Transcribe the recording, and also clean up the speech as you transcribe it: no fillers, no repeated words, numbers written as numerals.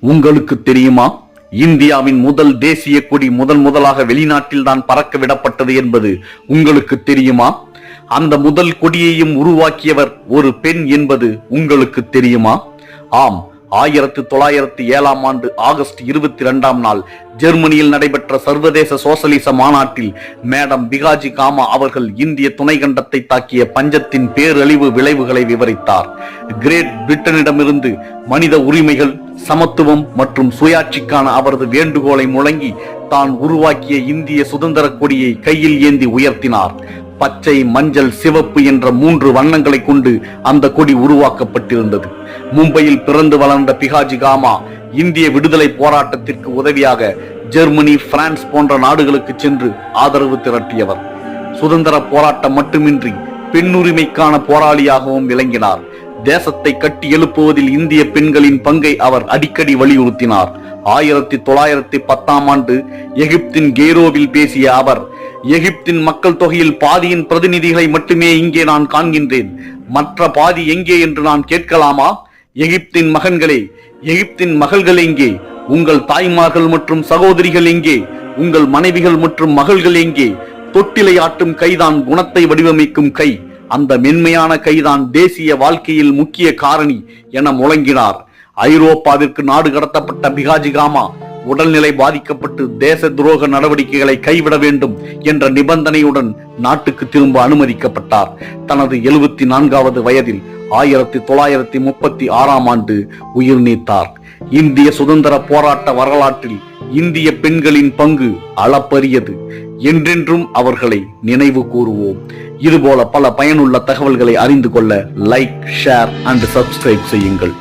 உங்களுக்கு தெரியுமா? இந்தியாவின் முதல் தேசிய கொடி முதலாக வெளிநாட்டில் தான் பறக்க விடப்பட்டது என்பது உங்களுக்கு தெரியுமா? அந்த முதல் கொடியையும் உருவாக்கியவர் ஒரு பெண் என்பது உங்களுக்கு தெரியுமா? ஆம், 1907ஆம் ஆண்டு ஆகஸ்ட் 22ஆம் நாள் ஜெர்மனியில் நடைபெற்ற சர்வதேச சோசலிச மாநாட்டில் மேடம் பிகாஜி காமா அவர்கள் இந்திய துணைக்கண்டத்தை தாக்கிய பஞ்சத்தின் பேரழிவு விளைவுகளை விவரித்தார். கிரேட் பிரிட்டனிடமிருந்து மனித உரிமைகள், சமத்துவம் மற்றும் சுயாட்சிக்கான அவரது வேண்டுகோளை முழங்கி தான் உருவாக்கிய இந்திய சுதந்திர கொடியை கையில் ஏந்தி உயர்த்தினார். பச்சை, மஞ்சள், சிவப்பு என்ற 3 வண்ணங்களை கொண்டு அந்த கொடி உருவாக்கப்பட்டிருந்தது. மும்பையில் பிறந்து வளர்ந்த பிகாஜி காமா இந்திய விடுதலை போராட்டத்திற்கு உதவியாக ஜெர்மனி, பிரான்ஸ் போன்ற நாடுகளுக்கு சென்று ஆதரவு திரட்டியவர். சுதந்திர போராட்டம் மட்டுமின்றி பெண்ணுரிமைக்கான போராளியாகவும் விளங்கினார். தேசத்தை கட்டி எழுப்புவதில் இந்திய பெண்களின் பங்கை அவர் அடிக்கடி வலியுறுத்தினார். 1910ஆம் ஆண்டு எகிப்தின் கெய்ரோவில் பேசிய அவர், எகிப்தின் மக்கள் தொகையில் பாதியின் பிரதிநிதிகளை மட்டுமே இங்கே நான் காண்கின்றேன். மற்ற பாதி எங்கே என்று நான் கேட்கலாமா? எகிப்தின் மகன்களே, எகிப்தின் மகள்கள் எங்கே? உங்கள் தாய்மார்கள் மற்றும் சகோதரிகள் எங்கே? உங்கள் மனைவிகள் மற்றும் மகள்கள் எங்கே? தொட்டிலை ஆட்டும் கைதான் குணத்தை வடிவமைக்கும் கை. அந்த மென்மையான கைதான் தேசிய வாழ்க்கையில் முக்கிய காரணி என முழங்கினார். ஐரோப்பாவிற்கு நாடு கடத்தப்பட்ட பிகாஜி காமா உடல்நிலை பாதிக்கப்பட்டு தேச துரோக நடவடிக்கைகளை கைவிட வேண்டும் என்ற நிபந்தனையுடன் நாட்டுக்கு திரும்ப அனுமதிக்கப்பட்டார். தனது 74வது வயதில் 1936ஆம் ஆண்டு உயிர் நீத்தார். இந்திய சுதந்திர போராட்ட வரலாற்றில் இந்திய பெண்களின் பங்கு அளப்பரியது. என்றென்றும் அவர்களை நினைவு கூறுவோம். இதுபோல பல பயனுள்ள தகவல்களை அறிந்து கொள்ள லைக், ஷேர் அண்ட் சப்ஸ்கிரைப் செய்யுங்கள்.